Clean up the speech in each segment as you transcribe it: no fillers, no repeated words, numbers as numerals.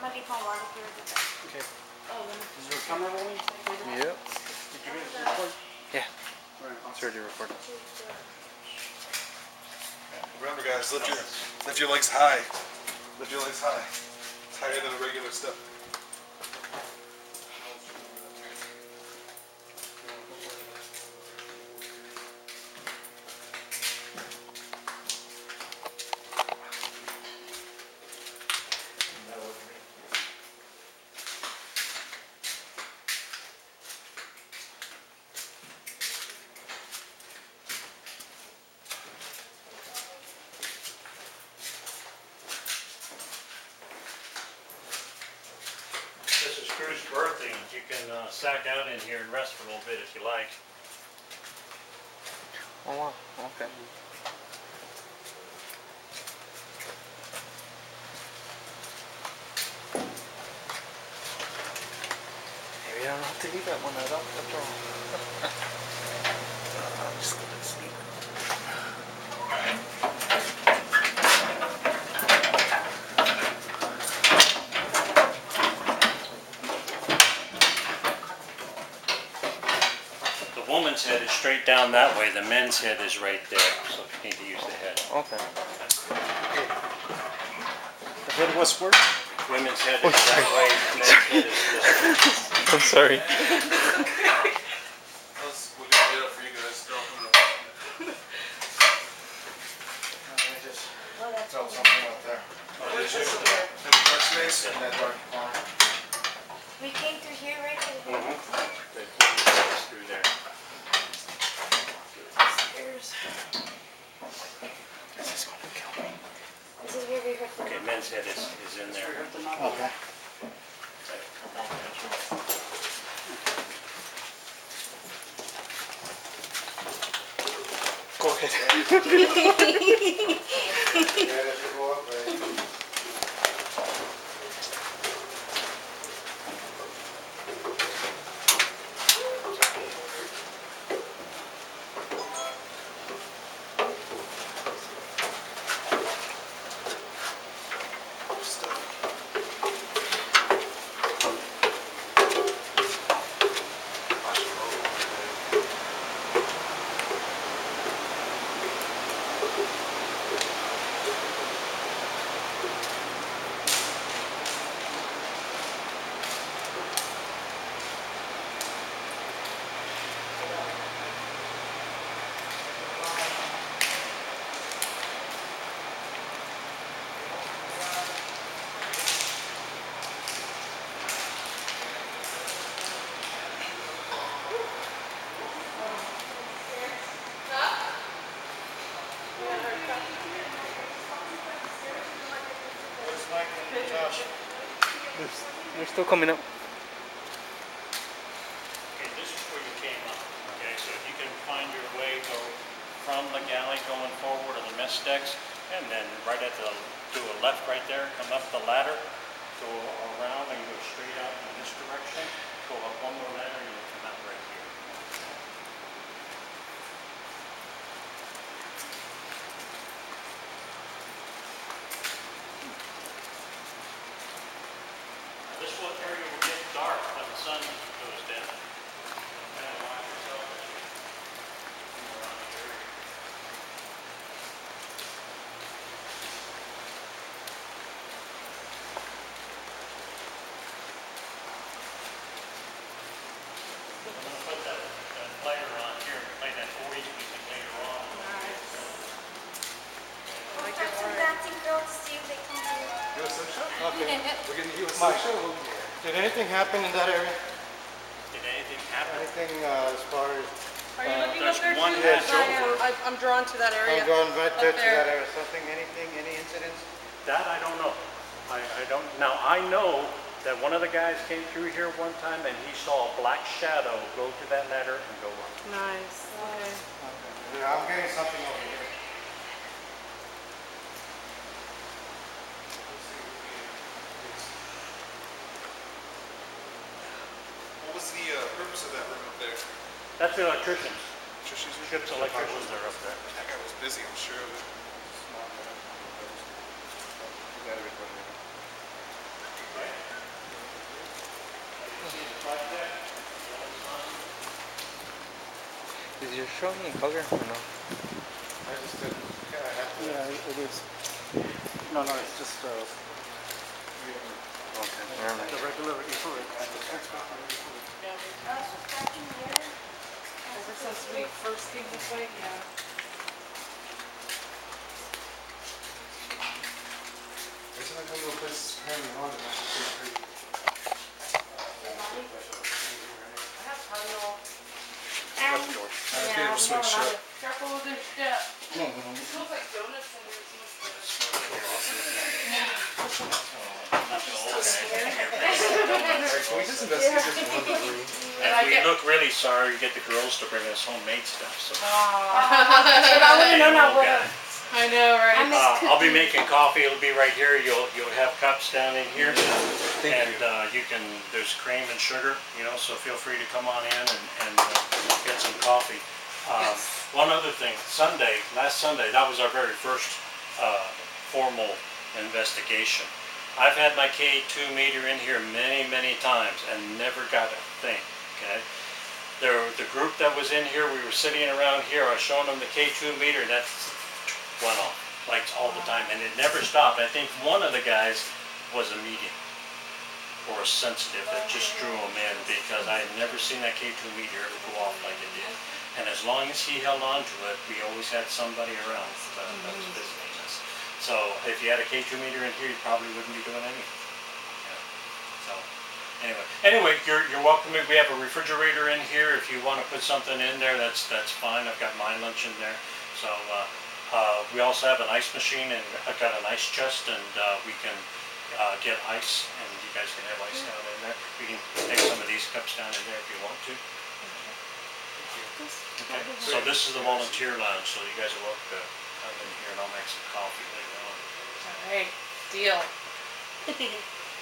might be calling water here. Okay. Oh, then. Is there a camera rolling? Yep. Did you guys record? Yeah. Right. It's already recorded. Remember, guys, lift your legs high. Lift your legs high. It's higher than a regular step. This is Crew's birthing. You can sack out in here and rest for a little bit if you like. Oh wow. Okay. Maybe I don't have to leave that one out after all. I'm just gonna sleep. The woman's head is straight down that way. The men's head is right there. So if you need to use the head. Okay. The head was where? Women's head is that way. Men's head is this way. I'm sorry. We're gonna get up for you guys. Let me just throw something up there. What's this over In there? the dark space in that dark corner. We came through here, right? Through there. Stairs. This is gonna kill me. This is where we heard the Okay, men's head is in there. Okay. Go ahead. They're still coming up. Okay, this is where you came up. Okay, so if you can find your way, go from the galley going forward to the mess decks, and then right at the, do a left right there, come up the ladder, go around and go straight out in this direction, go up one more ladder and you'll come out right here. Now, this one area will get dark when the sun goes down. Kind of watch yourself as you move around the area. I'm going to put that player on here and play that 40s music later on. We'll start some dancing girls to see if they come through. You want some shot? Okay. We're gonna give us Mike. some show. Did anything happen in that area? Did anything happen? Anything as far as Are you looking there's up there one too? hatch Because over. I'm drawn to that area. I'm going right Up there to there. that area? Something, anything, any incidents? That I don't know. I don't. Now I know that one of the guys came through here one time and he saw a black shadow go to that ladder and go up. Nice. Okay. Yeah, I'm getting something over here. What was the purpose of that room up there? That's the electricians. Trish's room? Ship's electricians are up there. That guy was busy, I'm sure of it. You got everybody there. Right? Is your showing in color or no? I just did, yeah, I have to. Yeah, it is. No, it's just Okay, never mind. the regular infrared. Yeah, So scratching here. ever since we first came this way, yeah. Isn't that one of the places apparently haunted? That's just so creepy. I have Cardinal. And I'd be able to yeah, swing no, shut. Careful with their step. It smells like donuts in here. Can we just investigate this one room? If we look really sorry, get the girls to bring us homemade stuff, so. I wouldn't know now what. I know, I right? miss I'll be cookies. making coffee, it'll be right here, you'll have cups down in here. Thank And you can, there's cream and sugar, you know, so feel free to come on in and get some coffee. One other thing, last Sunday, that was our very first formal investigation. I've had my K2 meter in here many, many times and never got a thing, okay? The group that was in here, we were sitting around here, I was showing them the K2 meter, that went off, lights all the time, and it never stopped. I think one of the guys was a medium or a sensitive that just drew them in, because I had never seen that K2 meter ever go off like it did. And as long as he held on to it, we always had somebody around that was visiting us. So if you had a K2 meter in here, you probably wouldn't be doing anything. Yeah. So anyway, you're welcome. We have a refrigerator in here. If you want to put something in there, that's fine. I've got my lunch in there. So we also have an ice machine, and I've got an ice chest, and we can get ice, and you guys can have ice down in there. We can take some of these cups down in there if you want to. Okay, so this is the volunteer lounge, so you guys are welcome to come in here, and I'll make some coffee later on. Alright, deal.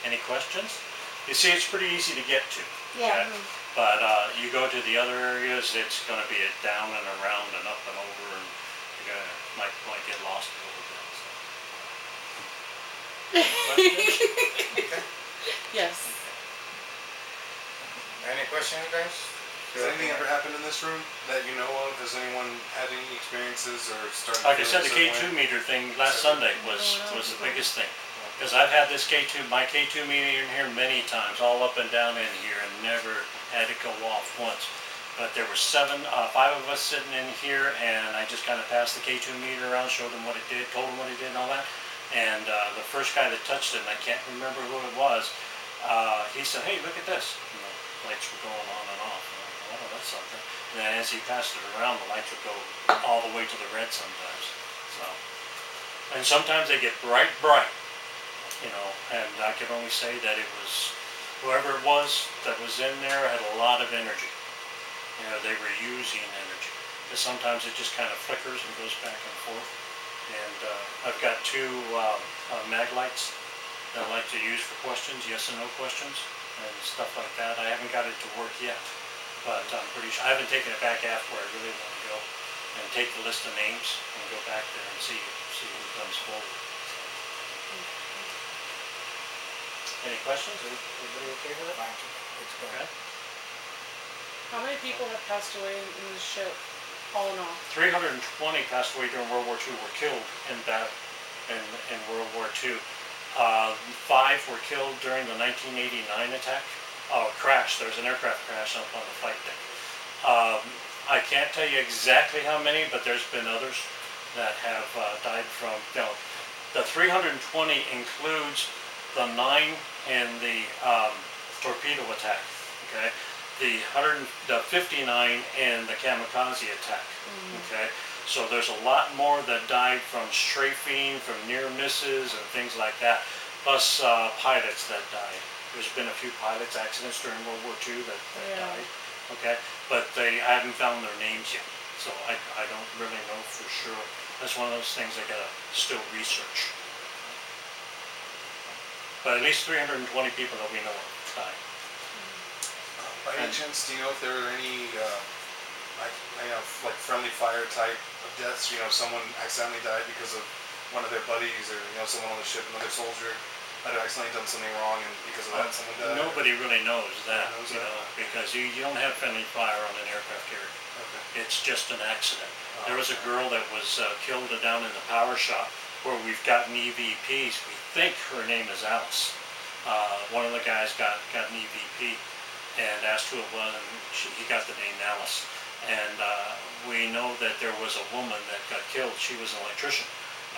Any questions? You see, it's pretty easy to get to. Yeah. Okay? But you go to the other areas, it's going to be a down and around and up and over, and you're gonna might get lost a little bit. So. Questions? Yes. Any questions, guys? Has anything ever happened in this room that you know of? Has anyone had any experiences or started? Like I said, the feeling a K2 certain way? meter thing last Sunday was the biggest thing. Because I've had this my K2 meter in here many times, all up and down in here, and never had it go off once. But there were 5 of us sitting in here, and I just kind of passed the K2 meter around, showed them what it did, told them what it did and all that. And the first guy that touched it, and I can't remember who it was, he said, "Hey, look at this." And the lights were going on and off. And I thought, "Oh, that's something." And then as he passed it around, the lights would go all the way to the red sometimes. So, and sometimes they get bright, you know, and I can only say that it was, whoever it was that was in there had a lot of energy. You know, they were using energy. Because sometimes it just kind of flickers and goes back and forth. And I've got 2 mag lights that I like to use for questions, yes and no questions, and stuff like that. I haven't got it to work yet, but I'm pretty sure. I haven't taken it back after where I really want to go and take the list of names and go back there and see who comes forward. Any questions? Everybody okay with it? Okay. How many people have passed away in this ship, all in all? 320 passed away during World War II, were killed in World War II. 5 were killed during the 1989 attack. Crash. There was an aircraft crash up on the flight deck. I can't tell you exactly how many, but there's been others that have died from, you know, the 320 includes the 9 in the torpedo attack, okay? The 59 in the kamikaze attack, okay? So there's a lot more that died from strafing, from near misses and things like that, plus pilots that died. There's been a few pilots accidents during World War II that died, okay? But I haven't found their names yet, so I don't really know for sure. That's one of those things I gotta still research. But at least 320 people that we know of died. By any chance, do you know if there are any, I know, like friendly fire type of deaths? You know, someone accidentally died because of one of their buddies, or you know, someone on the ship, another soldier I'd accidentally done something wrong and because of that someone died? Nobody really knows that, knows you that? know, because you don't have friendly fire on an aircraft carrier. Okay. It's just an accident. Oh, There was a girl that was killed down in the power shop where we've gotten EVPs. We think her name is Alice. One of the guys got an EVP and asked who it was, and he got the name Alice. And we know that there was a woman that got killed. She was an electrician,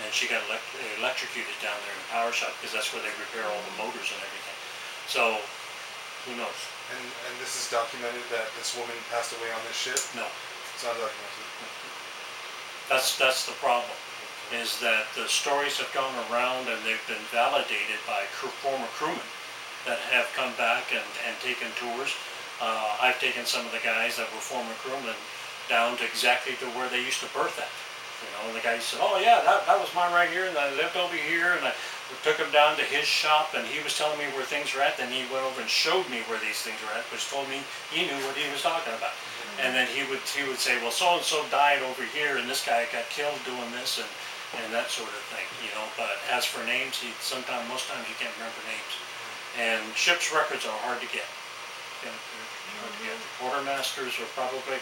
and she got electrocuted down there in the power shop because that's where they repair all the motors and everything. So, who knows? And this is documented that this woman passed away on this ship? No. It's not documented. That's the problem, is that the stories have gone around and they've been validated by former crewmen that have come back and taken tours. I've taken some of the guys that were former crewmen down to exactly to where they used to berth at. You know, and the guy said, oh yeah, that was mine right here, and I lived over here, and I took him down to his shop, and he was telling me where things were at. Then he went over and showed me where these things were at, which told me he knew what he was talking about. And then he would say, well, so and so died over here, and this guy got killed doing this, and that sort of thing. You know, but as for names, most times you can't remember names. And ships' records are hard to get. You know, they're hard to get. The quartermasters are probably.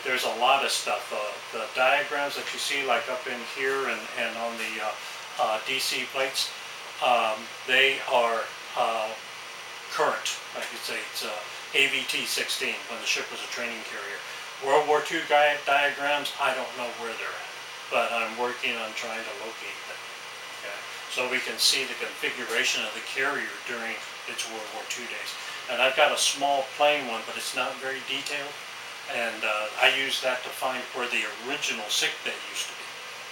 There's a lot of stuff. The diagrams that you see, like up in here and on the DC plates, they are current. Like you say, it's AVT 16 when the ship was a training carrier. World War II diagrams, I don't know where they're at, but I'm working on trying to locate them. Okay? So we can see the configuration of the carrier during its World War II days. And I've got a small plain one, but it's not very detailed. And I use that to find where the original sick bay used to be.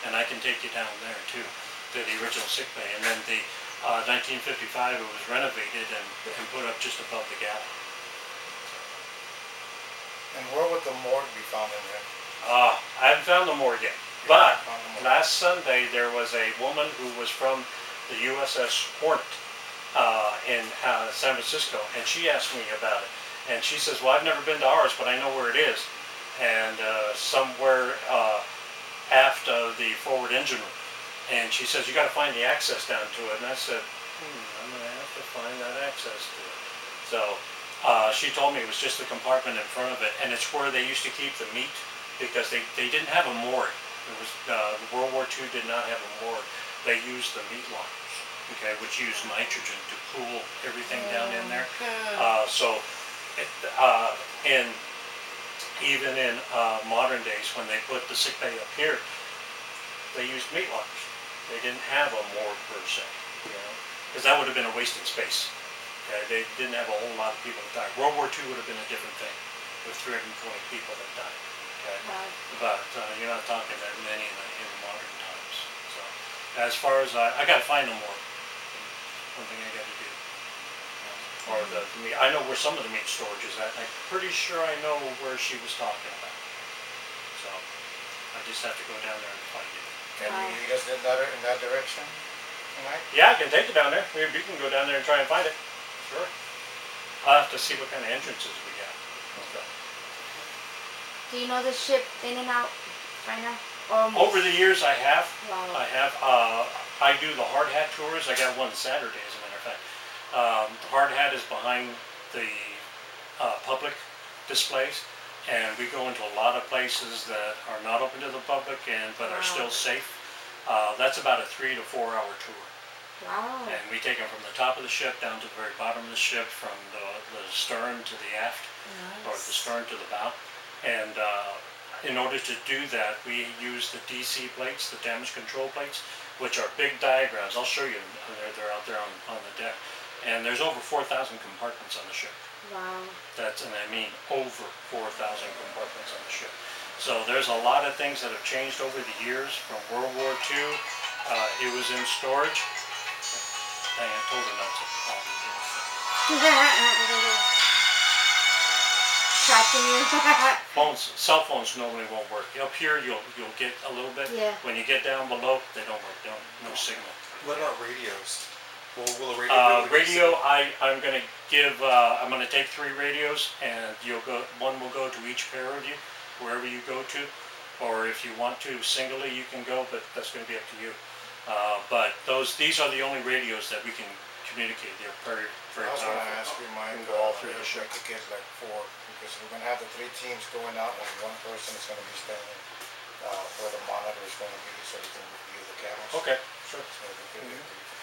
And I can take you down there too, to the original sick bay. And then the 1955, it was renovated and put up just above the galley. And where would the morgue be found in there? I haven't found the morgue yet. But last Sunday there was a woman who was from the USS Hornet in San Francisco, and she asked me about it. And she says, well, I've never been to ours, but I know where it is. And somewhere aft of the forward engine room. And she says, you got to find the access down to it. And I said, I'm going to have to find that access to it. So she told me it was just the compartment in front of it. And it's where they used to keep the meat, because they didn't have a morgue. It was, World War II did not have a morgue. They used the meat lockers, okay, which used nitrogen to cool everything down in there. And even in modern days, when they put the sick bay up here, they used meat lockers. They didn't have a morgue per se, you know, because that would have been a wasted space. Okay? They didn't have a whole lot of people that died. World War II would have been a different thing, with 320 people that died. Okay? Wow. But you're not talking that many in modern times. So, as far as I got to find a morgue. One thing I got to do. Or the meat. I know where some of the meat storage is at. I'm pretty sure I know where she was talking about. So I just have to go down there and find it. Can you lead us in that direction tonight? Yeah, I can take it down there. Maybe we can go down there and try and find it. Sure. I'll have to see what kind of entrances we got. So. Do you know the ship in and out right now? Over the years, I have. Wow. I do the hard hat tours. I got one Saturday, as a matter of fact. The hard hat is behind the public displays, and we go into a lot of places that are not open to the public but are still safe. That's about a 3 to 4 hour tour. Wow. And we take them from the top of the ship down to the very bottom of the ship, from the stern to the aft, or the stern to the bow. And in order to do that, we use the DC plates, the damage control plates, which are big diagrams. I'll show you. They're out there on the deck. And there's over 4,000 compartments on the ship. Wow. And I mean over 4,000 compartments on the ship. So there's a lot of things that have changed over the years. From World War II, it was in storage. Dang, I told her not to. Tracking you. Cell phones normally won't work. Up here, you'll get a little bit. Yeah. When you get down below, they don't work. No signal. What about radios? Will a radio? Radio, I'm going to give. I'm going to take 3 radios, and one will go to each pair of you, wherever you go to, or if you want to singly, you can go, but that's going to be up to you. But these are the only radios that we can communicate. They're very, I very was gonna powerful. ask you, Mike, Can go all through the if ship. we could get like 4, because we're gonna have the 3 teams going out and one person is gonna be standing where the monitor is gonna be so we can view the cameras. Okay, Sure. So we could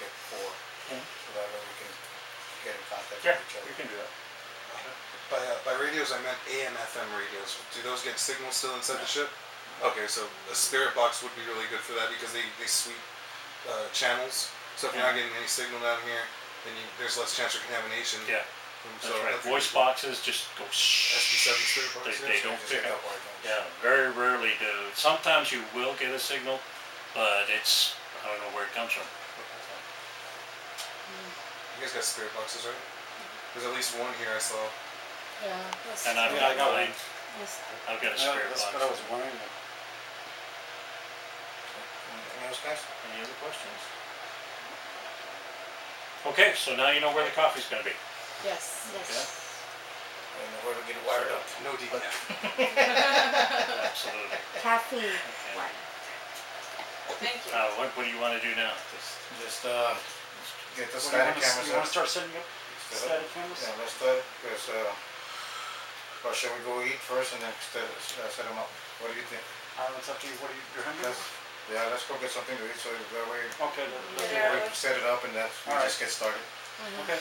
get 4, Mhm. so that way we can get in contact yeah, with each other. you can do that. By radios, I meant AM, FM radios. Do those get signals still inside the ship? Okay, so a spirit box would be really good for that because they sweep channels. So if you're not getting any signal down here, then there's less chance for contamination. Yeah, So that's right. that's Voice boxes just go SB7 spirit box. They don't Just pick hit up. white noise. Yeah, very rarely do. Sometimes you will get a signal, but it's, I don't know where it comes from. You guys got spirit boxes, right? There's at least one here I saw. Yeah. That's, And I've Yeah, I got got mine. that's, I've got a Yeah, spirit that's box. what I was wondering. Anything else, guys? Any other questions? Okay, so now you know where the coffee's gonna be. yes. Yes. And where to get it wired up. No decaf. Absolutely. Caffeine. One. Thank you. What do you wanna do now? Just get the You static cameras want up. to start setting up static cameras? Yeah, let's start, because, or shall we go eat first and then set them up? What do you think? It's up to you. What are you, you're hungry? Yeah, let's go get something to eat, so that way Okay, Yeah. we set it up and we All right. just get started. okay,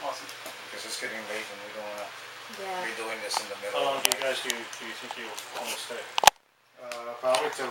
awesome. Because it's getting late and we don't wanna Yeah. be doing this in the middle. How long of do the you night. guys do you think you'll wanna stay? Probably till